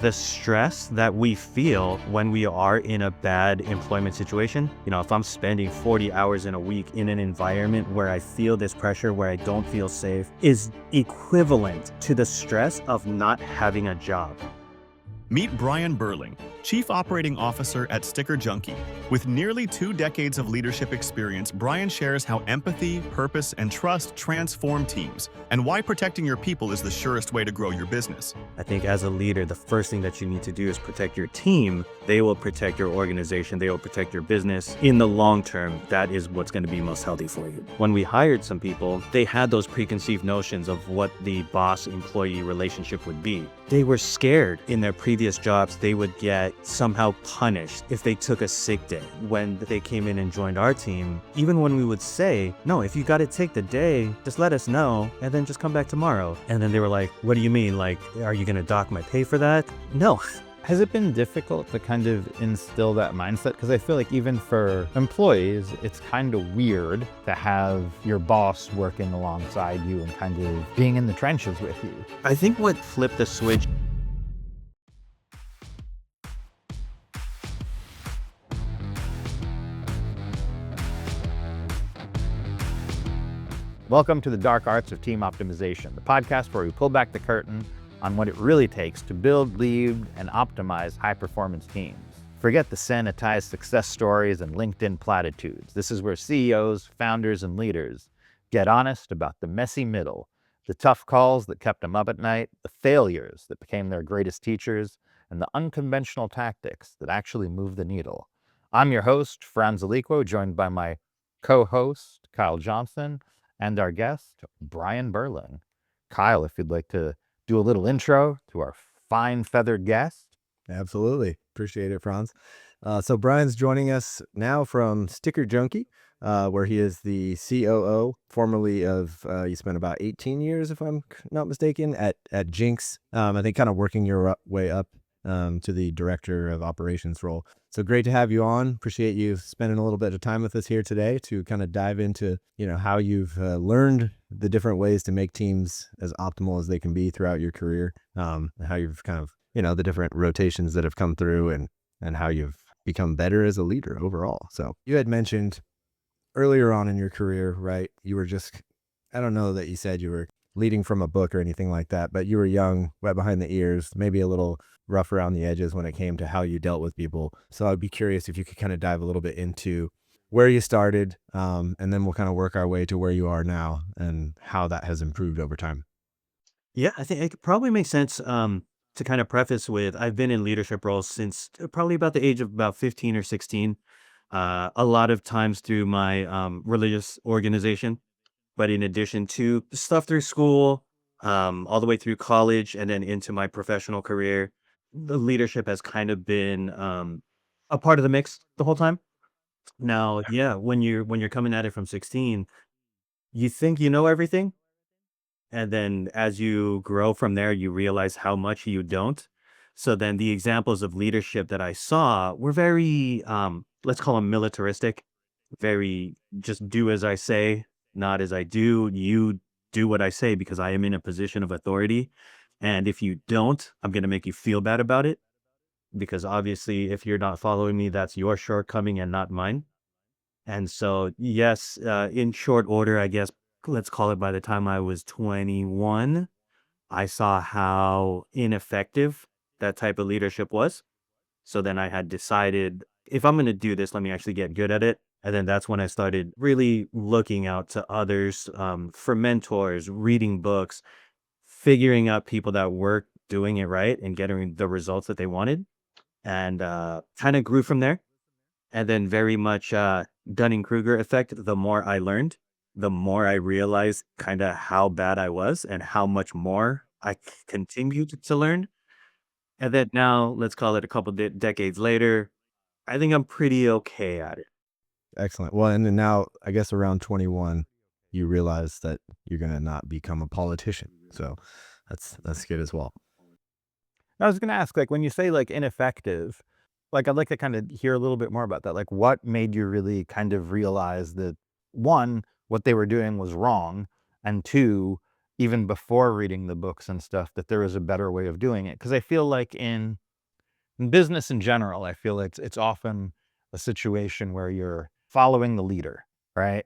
the stress that we feel when we are in a bad employment situation. If I'm spending 40 hours in a week in an environment where I feel this pressure, where I don't feel safe, is equivalent to the stress of not having a job. Meet Brian Berling, Chief Operating Officer at StickerJunkie. With nearly 2 decades of leadership experience, Brian shares how empathy, purpose, and trust transform teams, and why protecting your people is the surest way to grow your business. I think as a leader, the first thing that you need to do is protect your team. They will protect your organization. They will protect your business. In the long term, that is what's going to be most healthy for you. When we hired some people, they had those preconceived notions of what the boss-employee relationship would be. They were scared in their previous jobs they would get somehow punished if they took a sick day. When they came in and joined our team, even when we would say, no, if you got to take the day, just let us know and then just come back tomorrow. And then they were like, what do you mean? Like, are you going to dock my pay for that? No. Has it been difficult to kind of instill that mindset? Because I feel like even for employees, it's kind of weird to have your boss working alongside you and kind of being in the trenches with you. I think what flipped the switch. Welcome to the Dark Arts of Team Optimization, the podcast where we pull back the curtain on what it really takes to build, lead, and optimize high-performance teams. Forget the sanitized success stories and LinkedIn platitudes. This is where CEOs, founders, and leaders get honest about the messy middle, the tough calls that kept them up at night, the failures that became their greatest teachers, and the unconventional tactics that actually move the needle. I'm your host, Franz Aliquo, joined by my co-host, Kyle Johnson, and our guest, Brian Berling. Kyle, if you'd like to do a little intro to our fine feathered guest. Absolutely. Appreciate it, Franz. So Brian's joining us now from StickerJunkie, where he is the COO, formerly of, you spent about 18 years, if I'm not mistaken, at Jinx. I think kind of working your way up to the director of operations role. So great to have you on. Appreciate you spending a little bit of time with us here today to kind of dive into, how you've learned the different ways to make teams as optimal as they can be throughout your career, how you've kind of, the different rotations that have come through and how you've become better as a leader overall. So you had mentioned earlier on in your career, right? You were just, I don't know that you said you were leading from a book or anything like that, but you were young, wet behind the ears, maybe a little rough around the edges when it came to how you dealt with people. So I'd be curious if you could kind of dive a little bit into where you started, and then we'll kind of work our way to where you are now and how that has improved over time. Yeah, I think it probably makes sense to kind of preface with, I've been in leadership roles since probably about the age of about 15 or 16, a lot of times through my religious organization, but in addition to stuff through school, all the way through college and then into my professional career, the leadership has kind of been a part of the mix the whole time. Now, yeah, when you're coming at it from 16, you think you know everything, and then as you grow from there, you realize how much you don't. So then the examples of leadership that I saw were very, let's call them militaristic, very just do as I say, not as I do. You do what I say because I am in a position of authority. And if you don't, I'm going to make you feel bad about it. Because obviously, if you're not following me, that's your shortcoming and not mine. And so, yes, in short order, I guess, let's call it by the time I was 21, I saw how ineffective that type of leadership was. So then I had decided, if I'm going to do this, let me actually get good at it. And then that's when I started really looking out to others for mentors, reading books, figuring out people that were doing it right and getting the results that they wanted. And kind of grew from there. And then very much Dunning-Kruger effect. The more I learned, the more I realized kind of how bad I was and how much more I continued to learn. And then now, let's call it a couple decades later, I think I'm pretty okay at it. Excellent. Well, and then now, I guess around 21, you realize that you're going to not become a politician. So that's good as well. I was going to ask, like, when you say like ineffective, like I'd like to kind of hear a little bit more about that. Like, what made you really kind of realize that, one, what they were doing was wrong, and two, even before reading the books and stuff, that there is a better way of doing it. Because I feel like in business in general, I feel it's often a situation where you're following the leader, right?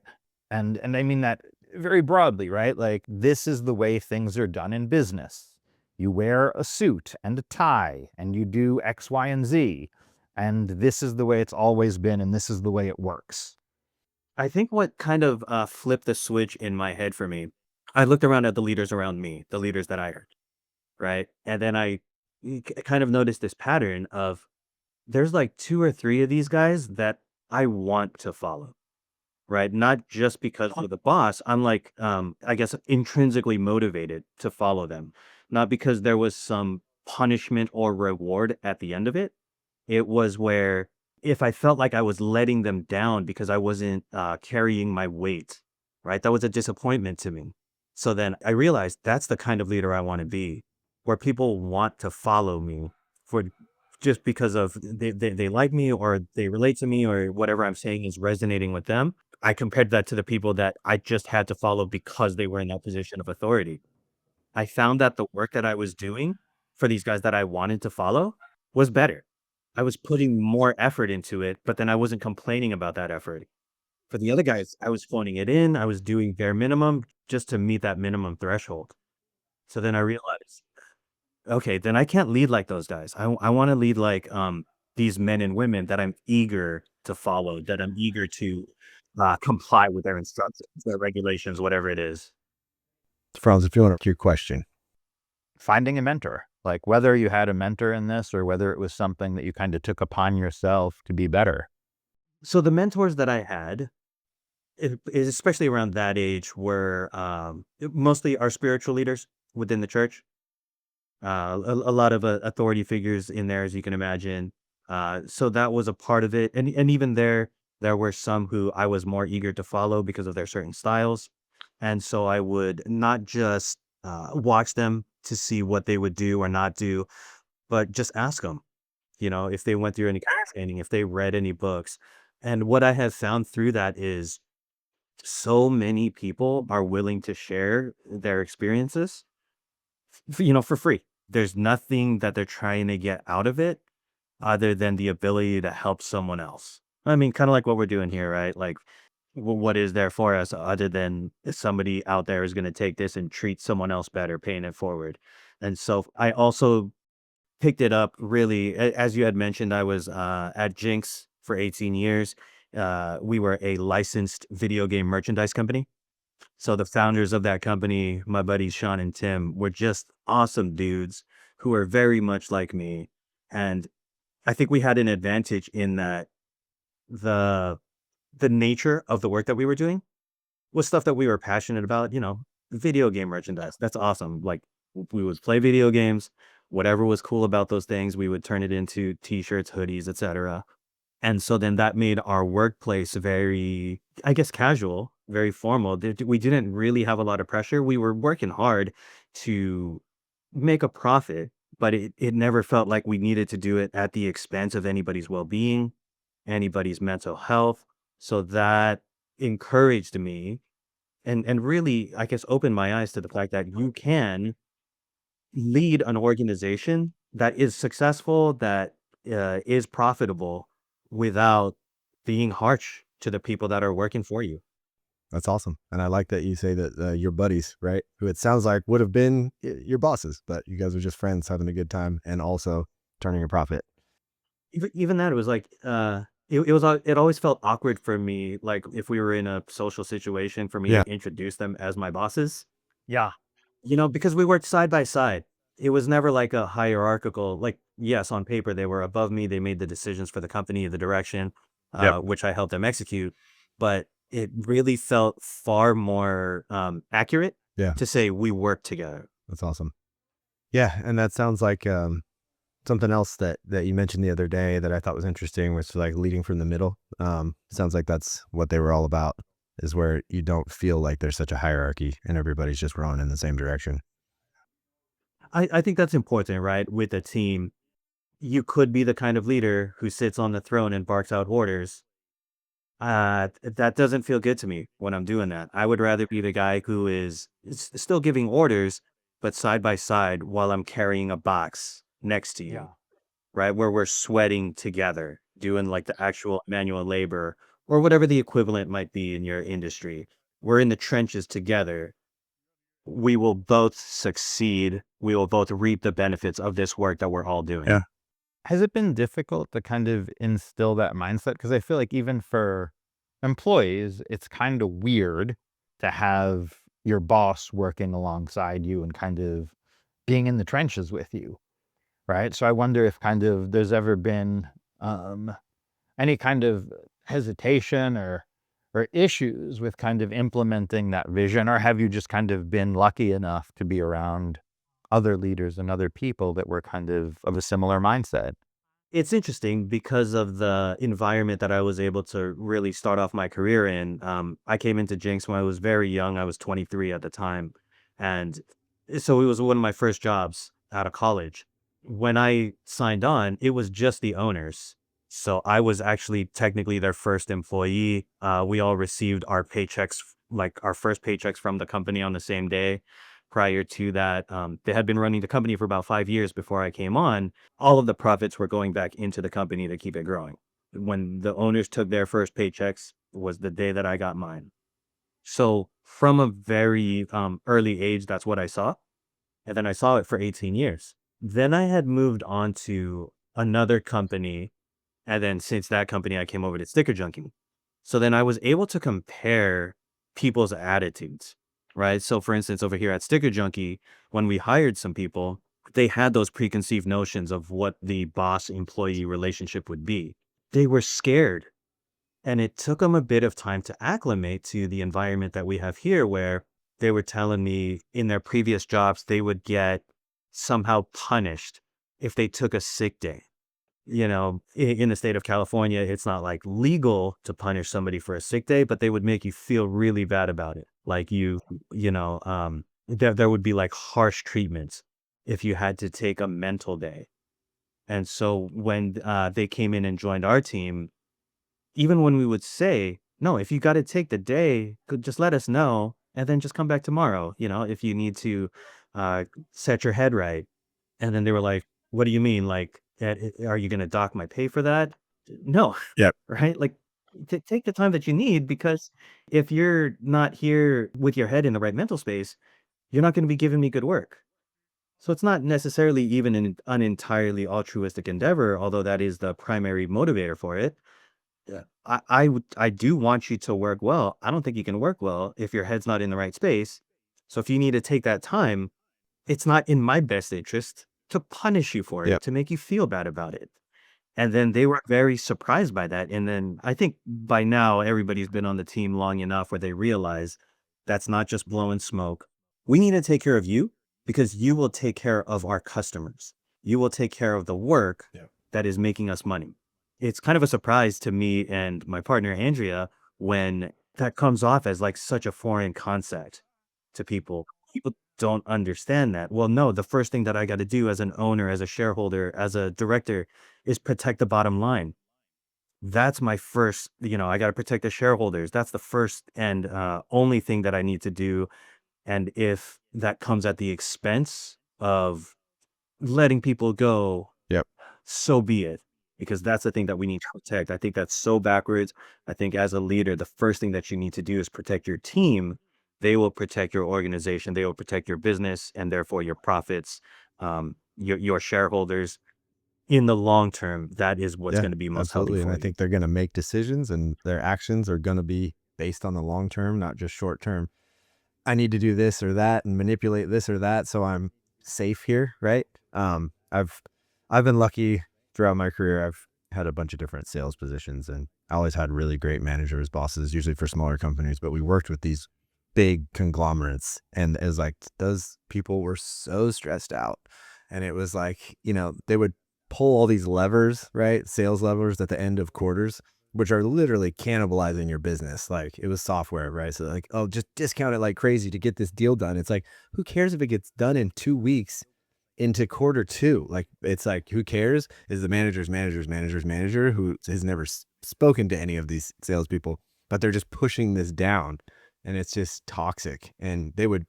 And I mean that very broadly, right? Like, this is the way things are done in business. You wear a suit and a tie, and you do X, Y, and Z, and this is the way it's always been, and this is the way it works. I think what kind of flipped the switch in my head for me, I looked around at the leaders around me, the leaders that I heard, right? And then kind of noticed this pattern of there's like two or three of these guys that I want to follow, right? Not just because of the boss. I'm like, I guess intrinsically motivated to follow them, not because there was some punishment or reward at the end of it. It was where if I felt like I was letting them down because I wasn't carrying my weight, right? That was a disappointment to me. So then I realized that's the kind of leader I want to be, where people want to follow me for just because of they like me or they relate to me or whatever I'm saying is resonating with them. I compared that to the people that I just had to follow because they were in that position of authority. I found that the work that I was doing for these guys that I wanted to follow was better. I was putting more effort into it, but then I wasn't complaining about that effort. For the other guys, I was phoning it in. I was doing bare minimum just to meet that minimum threshold. So then I realized, okay, then I can't lead like those guys. I want to lead like these men and women that I'm eager to follow, that I'm eager to comply with their instructions, their regulations, whatever it is. Franz, if you want to your question. Finding a mentor, like whether you had a mentor in this or whether it was something that you kind of took upon yourself to be better. So the mentors that I had, especially around that age, were mostly our spiritual leaders within the church. A lot of authority figures in there, as you can imagine. So that was a part of it, and even there were some who I was more eager to follow because of their certain styles, and so I would not just watch them to see what they would do or not do, but just ask them. If they went through any kind of training, if they read any books, and what I have found through that is so many people are willing to share their experiences, for free. There's nothing that they're trying to get out of it other than the ability to help someone else. I mean, kind of like what we're doing here, right? Like, what is there for us other than somebody out there is going to take this and treat someone else better, paying it forward. And so I also picked it up really, as you had mentioned, I was at Jinx for 18 years. We were a licensed video game merchandise company. So the founders of that company, my buddies Sean and Tim, were just awesome dudes who are very much like me. And I think we had an advantage in that the the nature of the work that we were doing was stuff that we were passionate about, video game merchandise. That's awesome. Like we would play video games, whatever was cool about those things, we would turn it into t-shirts, hoodies, etc. And so then that made our workplace very, I guess, casual, very formal. We didn't really have a lot of pressure. We were working hard to make a profit, but it never felt like we needed to do it at the expense of anybody's well-being, anybody's mental health. So that encouraged me and really, I guess, opened my eyes to the fact that you can lead an organization that is successful, that is profitable without being harsh to the people that are working for you. That's awesome. And I like that you say that your buddies, right, who it sounds like would have been your bosses, but you guys are just friends having a good time and also turning a profit. Even that, it was like, it always felt awkward for me, like if we were in a social situation, for me Yeah. to introduce them as my bosses, Yeah. because we worked side by side. It was never like a hierarchical, like, yes, on paper, they were above me. They made the decisions for the company, the direction, Yep. which I helped them execute. But it really felt far more accurate Yeah. to say we worked together. That's awesome. Yeah. And that sounds like something else that you mentioned the other day that I thought was interesting was like leading from the middle. Sounds like that's what they were all about, is where you don't feel like there's such a hierarchy and everybody's just rowing in the same direction. I think that's important, right? With a team, you could be the kind of leader who sits on the throne and barks out orders, That doesn't feel good to me when I'm doing that. I would rather be the guy who is still giving orders, but side by side while I'm carrying a box next to you, Yeah. right? Where we're sweating together, doing like the actual manual labor or whatever the equivalent might be in your industry. We're in the trenches together. We will both succeed. We will both reap the benefits of this work that we're all doing. Yeah. Has it been difficult to kind of instill that mindset? Because I feel like even for employees, it's kind of weird to have your boss working alongside you and kind of being in the trenches with you, right? So I wonder if kind of there's ever been um, any kind of hesitation or issues with kind of implementing that vision, or have you just kind of been lucky enough to be around other leaders and other people that were kind of a similar mindset? It's interesting because of the environment that I was able to really start off my career in. I came into Jinx when I was very young. I was 23 at the time. And so it was one of my first jobs out of college. When I signed on, it was just the owners. So I was actually technically their first employee. We all received our paychecks, like our first paychecks from the company on the same day. Prior to that, they had been running the company for about 5 years before I came on. All of the profits were going back into the company to keep it growing. When the owners took their first paychecks was the day that I got mine. So from a very early age, that's what I saw. And then I saw it for 18 years. Then I had moved on to another company. And then since that company, I came over to StickerJunkie. So then I was able to compare people's attitudes, right? So for instance, over here at StickerJunkie, when we hired some people, they had those preconceived notions of what the boss employee relationship would be. They were scared. And it took them a bit of time to acclimate to the environment that we have here, where they were telling me in their previous jobs, they would get somehow punished if they took a sick day. In the state of California, it's not like legal to punish somebody for a sick day, but they would make you feel really bad about it. Like there would be like harsh treatments if you had to take a mental day. And so when they came in and joined our team, even when we would say, no, if you got to take the day, just let us know and then just come back tomorrow, if you need to uh, set your head right. And then they were like, "What do you mean? Like, are you gonna dock my pay for that?" No, Yep. right? Like, take the time that you need, because if you're not here with your head in the right mental space, you're not gonna be giving me good work. So it's not necessarily even an entirely altruistic endeavor, although that is the primary motivator for it. Yeah. I do want you to work well. I don't think you can work well if your head's not in the right space. So if you need to take that time, it's not in my best interest to punish you for Yep. it, to make you feel bad about it. And then they were very surprised by that. And then I think by now everybody's been on the team long enough where they realize that's not just blowing smoke. We need to take care of you because you will take care of our customers. You will take care of the work Yep. that is making us money. It's kind of a surprise to me and my partner, Andrea, when that comes off as like such a foreign concept to people. People don't understand that. Well, no, the first thing that I got to do as an owner, as a shareholder, as a director is protect the bottom line. That's my first, I got to protect the shareholders. That's the first and only thing that I need to do. And if that comes at the expense of letting people go, Yep. so be it. Because that's the thing that we need to protect. I think that's so backwards. I think as a leader, the first thing that you need to do is protect your team. They will protect your organization. They will protect your business and therefore your profits, your shareholders. In the long term, that is what's Yeah, going to be most healthy absolutely. And for I you. think they're going to make decisions and their actions are going to be based on the long term, not just short term. I need to do this or that and manipulate this or that so I'm safe here, right? I've been lucky throughout my career. I've had a bunch of different sales positions and I always had really great managers, bosses, usually for smaller companies, but we worked with these big conglomerates and it was like those people were so stressed out. And it was like, they would pull all these levers, right? Sales levers at the end of quarters, which are literally cannibalizing your business. Like it was software, right? So like, oh, just discount it like crazy to get this deal done. It's like, who cares if it gets done in 2 weeks into quarter two? Like, it's like, who cares is the manager's manager who has never spoken to any of these salespeople, but they're just pushing this down, and it's just toxic. And they would,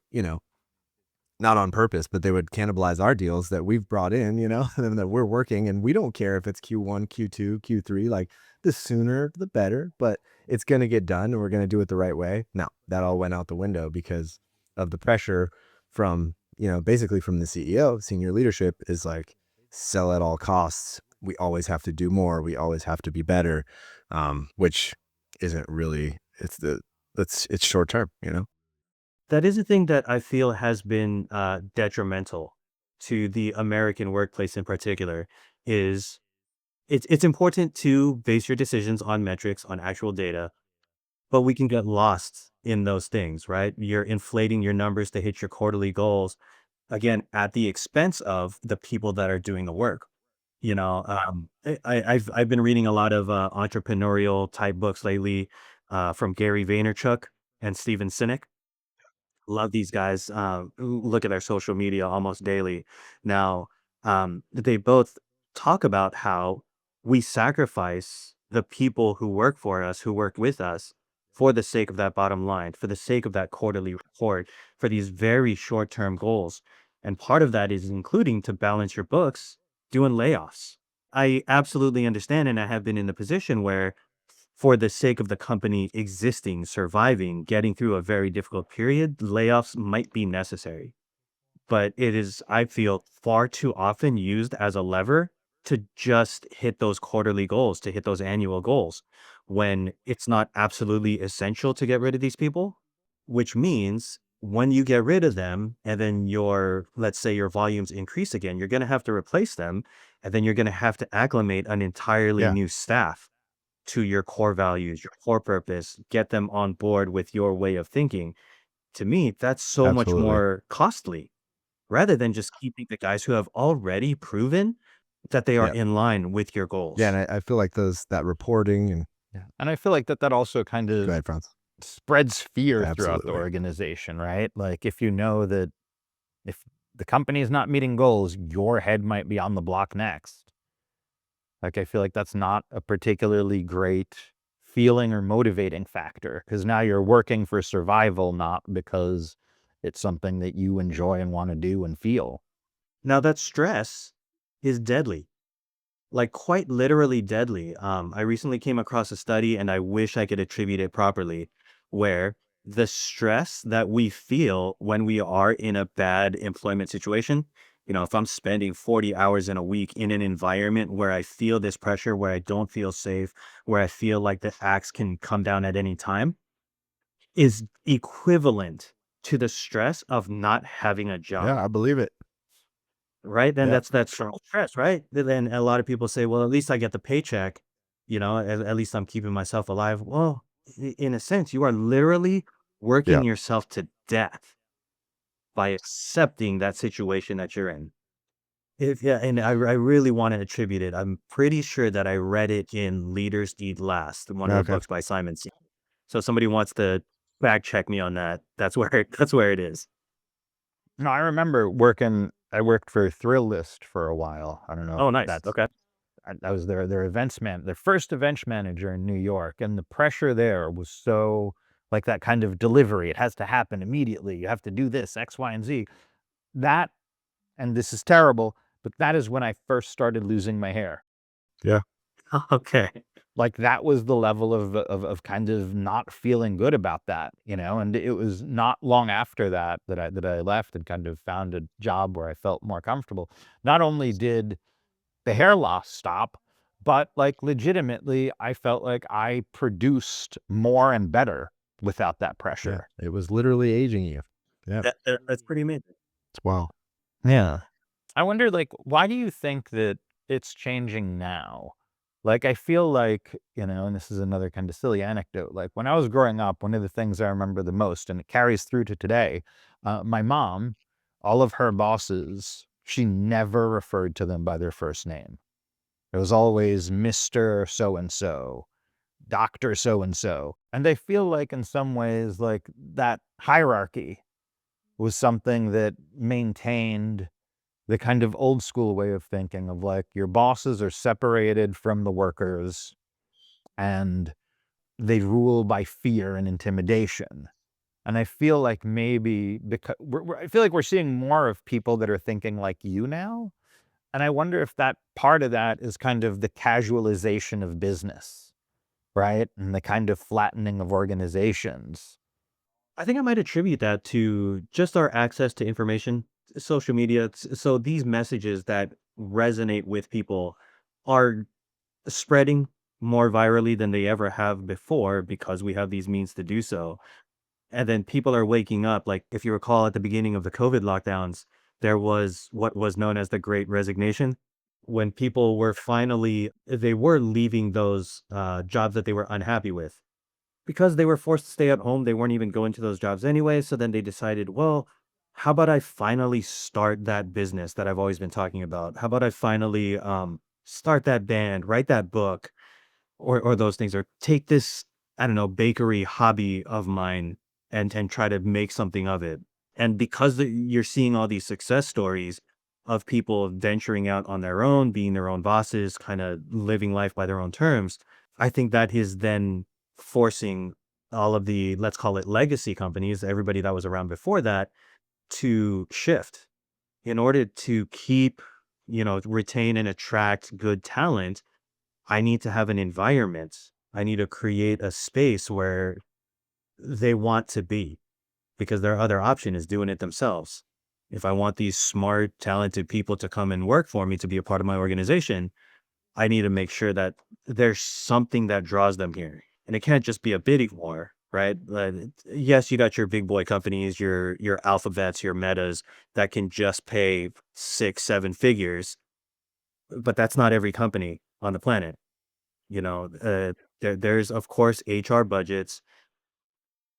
not on purpose, but they would cannibalize our deals that we've brought in, and that we're working. And we don't care if it's Q1, Q2, Q3, like the sooner the better, but it's going to get done and we're going to do it the right way. No, that all went out the window because of the pressure from, basically from the CEO. Senior leadership is like, sell at all costs. We always have to do more. We always have to be better, which isn't really, it's short term, That is a thing that I feel has been detrimental to the American workplace in particular. Is it's important to base your decisions on metrics, on actual data, but we can get lost in those things, right? You're inflating your numbers to hit your quarterly goals, again, at the expense of the people that are doing the work. I've been reading a lot of entrepreneurial type books lately, from Gary Vaynerchuk and Steven Sinek. Love these guys. Look at their social media almost daily. Now, they both talk about how we sacrifice the people who work for us, who work with us, for the sake of that bottom line, for the sake of that quarterly report, for these very short-term goals. And part of that is including, to balance your books, doing layoffs. I absolutely understand, and I have been in the position where, for the sake of the company existing, surviving, getting through a very difficult period, layoffs might be necessary. But it is, I feel, far too often used as a lever to just hit those quarterly goals, to hit those annual goals, when it's not absolutely essential to get rid of these people, which means when you get rid of them and then let's say your volumes increase again, you're going to have to replace them. And then you're going to have to acclimate an entirely Yeah, new staff to your core values, your core purpose, get them on board with your way of thinking. To me, that's so much absolutely. more costly, rather than just keeping the guys who have already proven that they are Yeah. in line with your Yeah. goals. And I feel like that reporting and Yeah. And I feel like that also kind go of ahead, Franz. spreads fear throughout the Absolutely. organization, right? Like if you know that if the company is not meeting goals, your head might be on the block next. Like I feel like that's not a particularly great feeling or motivating factor because now you're working for survival, not because it's something that you enjoy and want to do and feel. Now, that stress is deadly, like quite literally deadly. I recently came across a study, and I wish I could attribute it properly, where the stress that we feel when we are in a bad employment situation, if I'm spending 40 hours in a week in an environment where I feel this pressure, where I don't feel safe, where I feel like the axe can come down at any time, is equivalent to the stress of not having a Yeah, job. I believe it. Right? Then Yeah. that's stress, right? Then a lot of people say, well, at least I get the paycheck, at least I'm keeping myself alive. Well, in a sense, you are literally Yeah. working yourself to death by accepting that situation that you're in. Yeah, and I really want to attribute it. I'm pretty sure that I read it in Leaders Eat Last, one of the Okay. books by Simon Sinek. So if somebody wants to fact check me on that, that's where it is. No, I worked for Thrill List for a while. I don't know if Oh, nice. that's, Okay. I was their first events manager in New York. And the pressure there was so like that kind of delivery. It has to happen immediately. You have to do this, X, Y, and Z. That, and this is terrible, but that is when I first started losing my hair. Yeah. Okay. Like that was the level of kind of not feeling good about that, and it was not long after that I left and kind of found a job where I felt more comfortable. Not only did the hair loss stop, but like legitimately, I felt like I produced more and better without that Yeah. pressure. It was literally aging you. Yeah. That's pretty amazing. It's wow. Yeah. I wonder, like, why do you think that it's changing now? Like, I feel like, and this is another kind of silly anecdote. Like, when I was growing up, one of the things I remember the most, and it carries through to today, my mom, all of her bosses, she never referred to them by their first name. It was always Mr. So and so, Dr. So and so. And I feel like, in some ways, like that hierarchy was something that maintained the kind of old school way of thinking of like your bosses are separated from the workers and they rule by fear and intimidation. And I feel like maybe because I feel like we're seeing more of people that are thinking like you now. And I wonder if that part of that is kind of the casualization of business, right? And the kind of flattening of organizations. I think I might attribute that to just our access to information, social media. So these messages that resonate with people are spreading more virally than they ever have before because we have these means to do so. And then people are waking up. Like if you recall at the beginning of the COVID lockdowns, there was what was known as the Great Resignation, when people were finally they were leaving those jobs that they were unhappy with because they were forced to stay at home. They weren't even going to those jobs anyway. So then they decided, well, how about I finally start that business that I've always been talking about? How about I finally start that band, write that book, or those things, or take this, I don't know, bakery hobby of mine and try to make something of it. And because you're seeing all these success stories of people venturing out on their own, being their own bosses, kind of living life by their own terms, I think that is then forcing all of the, let's call it legacy companies, everybody that was around before that, to shift in order to keep, retain and attract good talent. I need to have an environment. I need to create a space where they want to be, because their other option is doing it themselves. If I want these smart, talented people to come and work for me to be a part of my organization, I need to make sure that there's something that draws them here. And it can't just be a bidding war, right? Yes, you got your big boy companies, your alphabets, your metas that can just pay 6, 7 figures, but that's not every company on the planet. There's of course HR budgets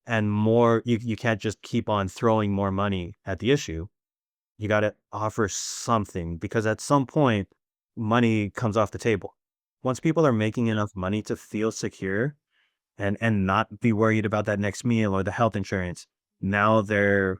and more. You can't just keep on throwing more money at the issue. You got to offer something, because at some point money comes off the table. Once people are making enough money to feel secure and not be worried about that next meal or the health insurance, now there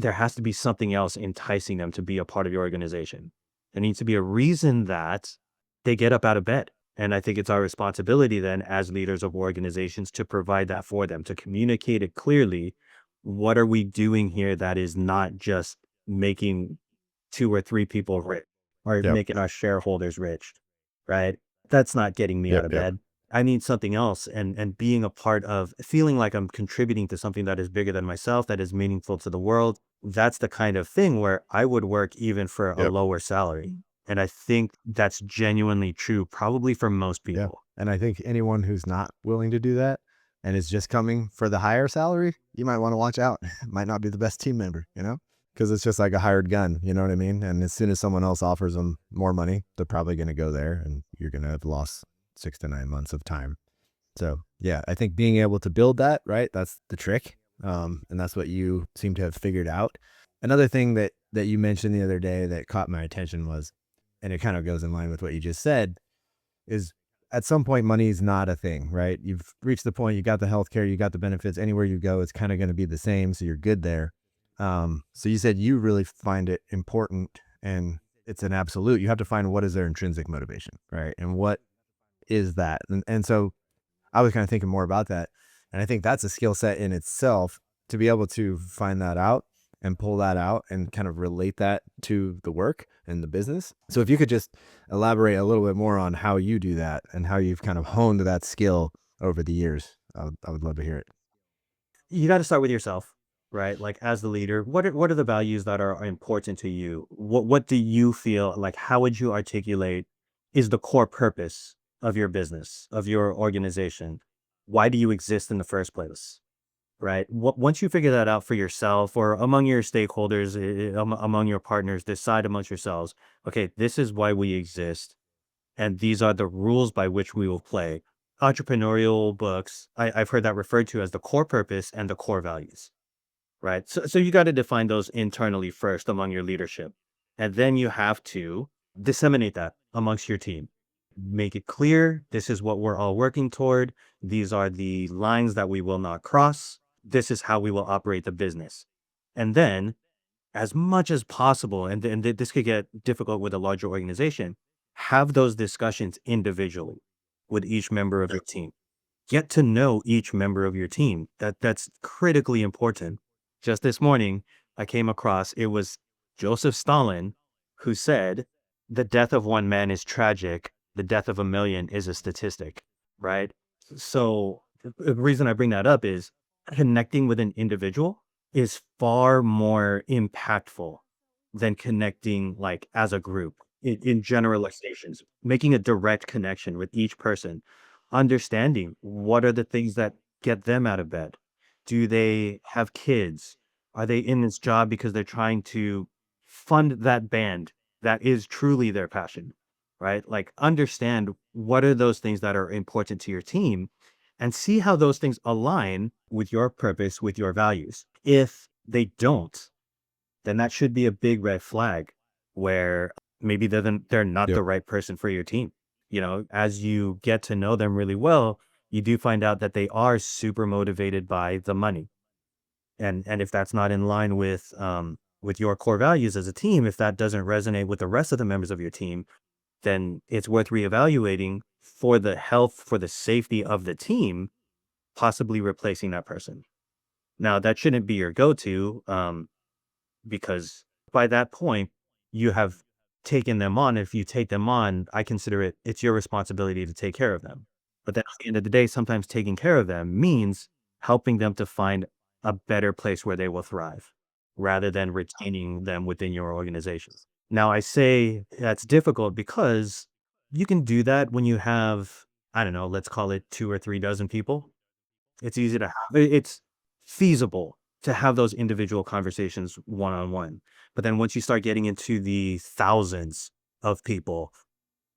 has to be something else enticing them to be a part of your organization. There needs to be a reason that they get up out of bed. And I think it's our responsibility then as leaders of organizations to provide that for them, to communicate it clearly. What are we doing here that is not just making 2 or 3 people rich or Yep. making our shareholders rich, right? That's not getting me out Yep. of Yep. bed. I need something else, and being a part of feeling like I'm contributing to something that is bigger than myself, that is meaningful to the world. That's the kind of thing where I would work even for a Yep. lower salary. And I think that's genuinely true, probably for most Yeah. people. And I think anyone who's not willing to do that and is just coming for the higher salary, you might want to watch out. Might not be the best team member, because it's just like a hired gun. You know what I mean? And as soon as someone else offers them more money, they're probably going to go there, and you're going to have lost 6 to 9 months of time. So yeah, I think being able to build that, right? That's the trick. And that's what you seem to have figured out. Another thing that you mentioned the other day that caught my attention was, and it kind of goes in line with what you just said, is at some point money is not a thing, right? You've reached the point, you got the healthcare, you got the benefits. Anywhere you go, it's kind of going to be the same, so you're good there. So you said you really find it important, and it's an absolute. You have to find what is their intrinsic motivation, right? And what is that? And so I was kind of thinking more about that, and I think that's a skill set in itself to be able to find that out and pull that out and kind of relate that to the work and the business. So if you could just elaborate a little bit more on how you do that and how you've kind of honed that skill over the years, I would love to hear it. You got to start with yourself, right? Like as the leader, what are the values that are important to you? What do you feel like? How would you articulate is the core purpose of your business, of your organization? Why do you exist in the first place? Right. Once you figure that out for yourself or among your stakeholders, among your partners, decide amongst yourselves, okay, this is why we exist. And these are the rules by which we will play. Entrepreneurial books, I've heard that referred to as the core purpose and the core values, right? So you got to define those internally first among your leadership. And then you have to disseminate that amongst your team. Make it clear. This is what we're all working toward. These are the lines that we will not cross. This is how we will operate the business. And then, as much as possible, and this could get difficult with a larger organization, have those discussions individually. with each member of your team. Get to know each member of your team. That's critically important. Just this morning, I came across, it was Joseph Stalin who said, "The death of one man is tragic. The death of a million is a statistic." Right? So the reason I bring that up is connecting with an individual is far more impactful than connecting like as a group in generalizations, making a direct connection with each person, understanding what are the things that get them out of bed. Do they have kids? Are they in this job because they're trying to fund that band that is truly their passion, right? Like understand what are those things that are important to your team and see how those things align with your purpose, with your values. If they don't, then that should be a big red flag where maybe they're not Yep. the right person for your team. You know, as you get to know them really well, you do find out that they are super motivated by the money. And if that's not in line with your core values as a team, if that doesn't resonate with the rest of the members of your team, then it's worth reevaluating for the health, for the safety of the team, possibly replacing that person. Now, that shouldn't be your go-to, because by that point, you have taken them on. If you take them on, I consider it's your responsibility to take care of them. But then at the end of the day, sometimes taking care of them means helping them to find a better place where they will thrive rather than retaining them within your organization. Now, I say that's difficult because you can do that when you have, I don't know, let's call it 2 or 3 dozen people. It's easy to have it's feasible to have those individual conversations one-on-one. But then once you start getting into the thousands of people,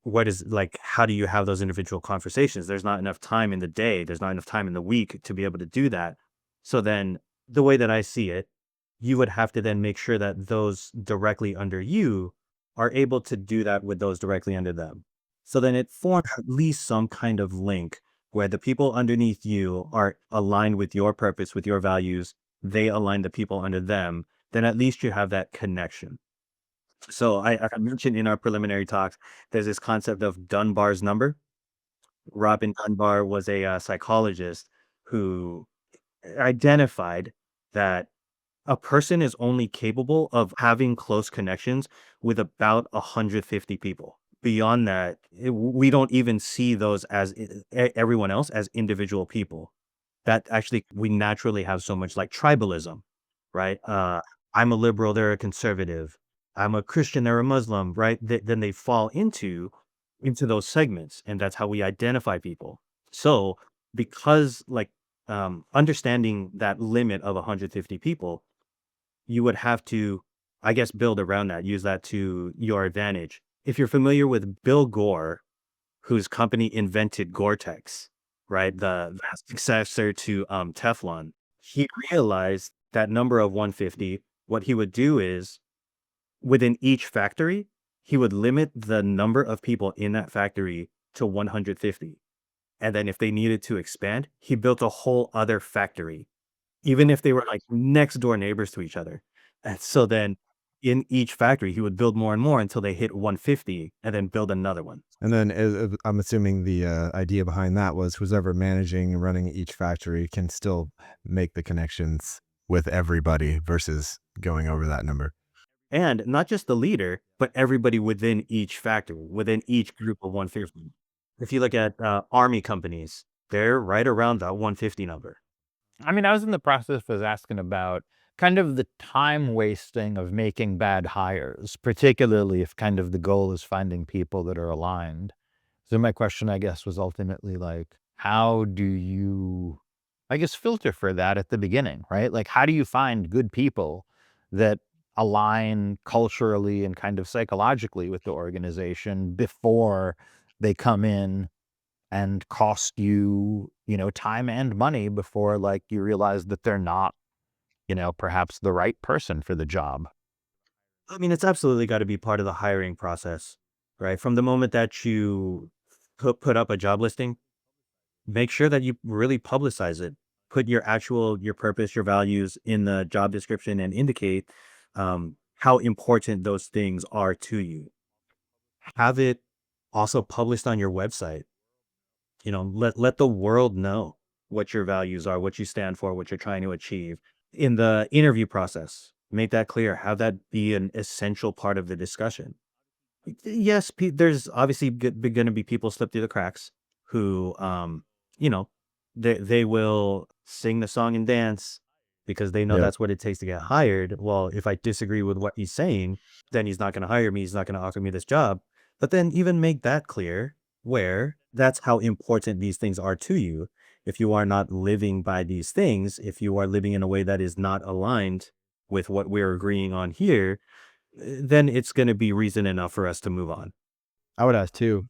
what is like, how do you have those individual conversations? There's not enough time in the day, there's not enough time in the week to be able to do that. So then the way that I see it, you would have to then make sure that those directly under you are able to do that with those directly under them. So then it forms at least some kind of link where the people underneath you are aligned with your purpose, with your values, they align the people under them, then at least you have that connection. So I mentioned in our preliminary talks, there's this concept of Dunbar's number. Robin Dunbar was a psychologist who identified that a person is only capable of having close connections with about 150 people. Beyond that, we don't even see those as everyone else as individual people. That actually we naturally have so much like tribalism, right? I'm a liberal, they're a conservative. I'm a Christian, they're a Muslim, right? Then they fall into those segments, and that's how we identify people. So because like understanding that limit of 150 people, you would have to, I guess, build around that, use that to your advantage. If you're familiar with Bill Gore, whose company invented Gore-Tex, right? The successor to Teflon, he realized that number of 150. What he would do is within each factory, he would limit the number of people in that factory to 150. And then if they needed to expand, he built a whole other factory even if they were, like, next door neighbors to each other. And so then in each factory, he would build more and more until they hit 150 and then build another one. And then I'm assuming the idea behind that was who's ever managing and running each factory can still make the connections with everybody versus going over that number. And not just the leader, but everybody within each factory, within each group of 150. If you look at, army companies, they're right around that 150 number. I mean, I was in the process of asking about kind of the time wasting of making bad hires, particularly if kind of the goal is finding people that are aligned. So my question, I guess, was ultimately like, how do you, I guess, filter for that at the beginning, right? Like, how do you find good people that align culturally and kind of psychologically with the organization before they come in and cost you, time and money before like you realize that they're not, perhaps the right person for the job. I mean, it's absolutely gotta be part of the hiring process, right? From the moment that you put up a job listing, make sure that you really publicize it. Put your purpose, your values in the job description and indicate how important those things are to you. Have it also published on your website. Let the world know what your values are, what you stand for, what you're trying to achieve. In the interview process, make that clear. Have that be an essential part of the discussion. Yes, there's obviously going to be people slip through the cracks who, you know, they will sing the song and dance because they know Yep. that's what it takes to get hired. Well, if I disagree with what he's saying, then he's not going to hire me. He's not going to offer me this job. But then even make that clear where that's how important these things are to you. If you are not living by these things, if you are living in a way that is not aligned with what we're agreeing on here, then it's going to be reason enough for us to move on. I would ask too.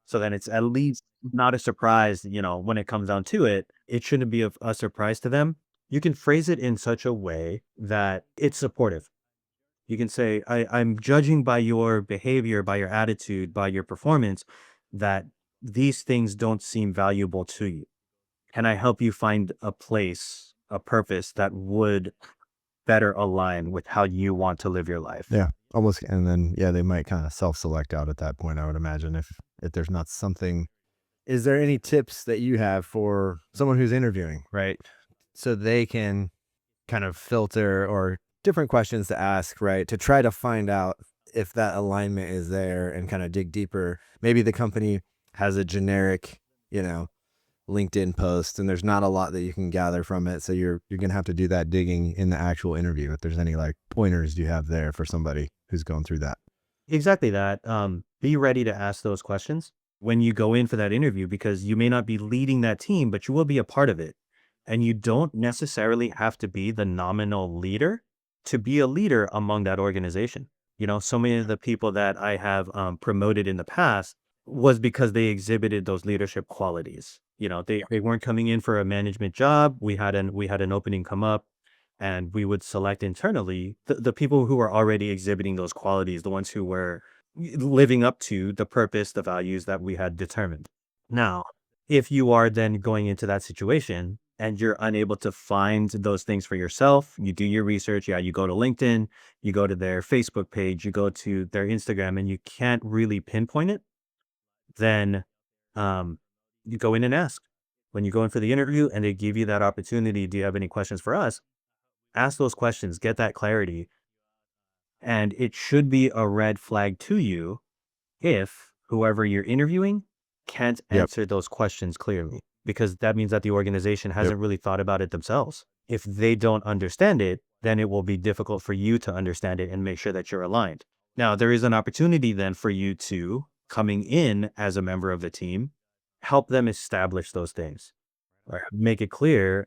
So then it's at least not a surprise, when it comes down to it, it shouldn't be a surprise to them. You can phrase it in such a way that it's supportive. You can say, I'm judging by your behavior, by your attitude, by your performance, that these things don't seem valuable to you. Can I help you find a place, a purpose that would better align with how you want to live your life? Yeah, almost. And then, yeah, they might kind of self-select out at that point, I would imagine, if there's not something. Is there any tips that you have for someone who's interviewing, right? So they can kind of filter, or different questions to ask, right? To try to find out if that alignment is there and kind of dig deeper. Maybe the company has a generic, LinkedIn post, and there's not a lot that you can gather from it. So you're going to have to do that digging in the actual interview. If there's any like pointers you have there for somebody who's going through that. Exactly that. Be ready to ask those questions when you go in for that interview, because you may not be leading that team, but you will be a part of it. And you don't necessarily have to be the nominal leader to be a leader among that organization. So many of the people that I have promoted in the past was because they exhibited those leadership qualities. They weren't coming in for a management job. We had an opening come up, and we would select internally the people who were already exhibiting those qualities, the ones who were living up to the purpose, the values that we had determined. Now, if you are then going into that situation and you're unable to find those things for yourself, you do your research. Yeah, you go to LinkedIn, you go to their Facebook page, you go to their Instagram, and you can't really pinpoint it, then you go in and ask. When you go in for the interview and they give you that opportunity, do you have any questions for us? Ask those questions, get that clarity. And it should be a red flag to you if whoever you're interviewing can't Yep. answer those questions clearly, because that means that the organization hasn't really thought about it themselves. If they don't understand it, then it will be difficult for you to understand it and make sure that you're aligned. Now, there is an opportunity then for you to, coming in as a member of the team, help them establish those things, or make it clear.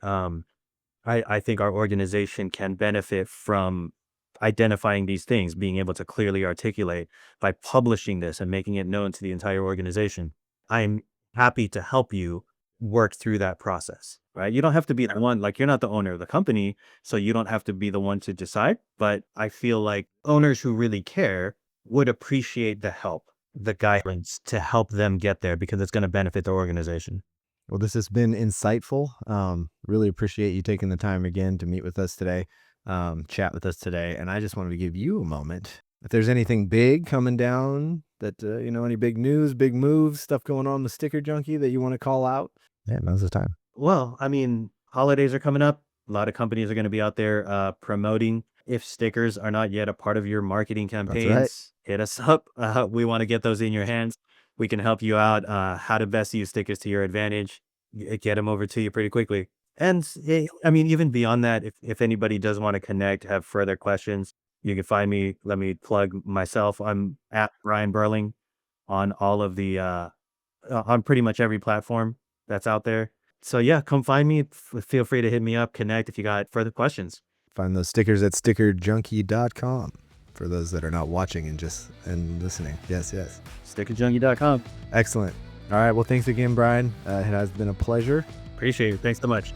I think our organization can benefit from identifying these things, being able to clearly articulate by publishing this and making it known to the entire organization. I'm happy to help you work through that process, right? You don't have to be the one, like you're not the owner of the company, so you don't have to be the one to decide. But I feel like owners who really care would appreciate the help, the guidance to help them get there, because it's going to benefit their organization. Well, this has been insightful. Really appreciate you taking the time again to meet with us today, chat with us today. And I just wanted to give you a moment. If there's anything big coming down that, any big news, big moves, stuff going on with StickerJunkie that you want to call out, yeah, now's the time. Well, I mean, holidays are coming up. A lot of companies are going to be out there promoting. If stickers are not yet a part of your marketing campaigns, hit us up. We want to get those in your hands. We can help you out how to best use stickers to your advantage, get them over to you pretty quickly. And I mean, even beyond that, if anybody does want to connect, have further questions, you can find me. Let me plug myself. I'm at Brian Berling on all of the, on pretty much every platform that's out there. So yeah, come find me. Feel free to hit me up, connect if you got further questions. Find those stickers at StickerJunkie.com for those that are not watching and listening. Yes. StickerJunkie.com. Excellent. All right. Well, thanks again, Brian. It has been a pleasure. Appreciate it. Thanks so much.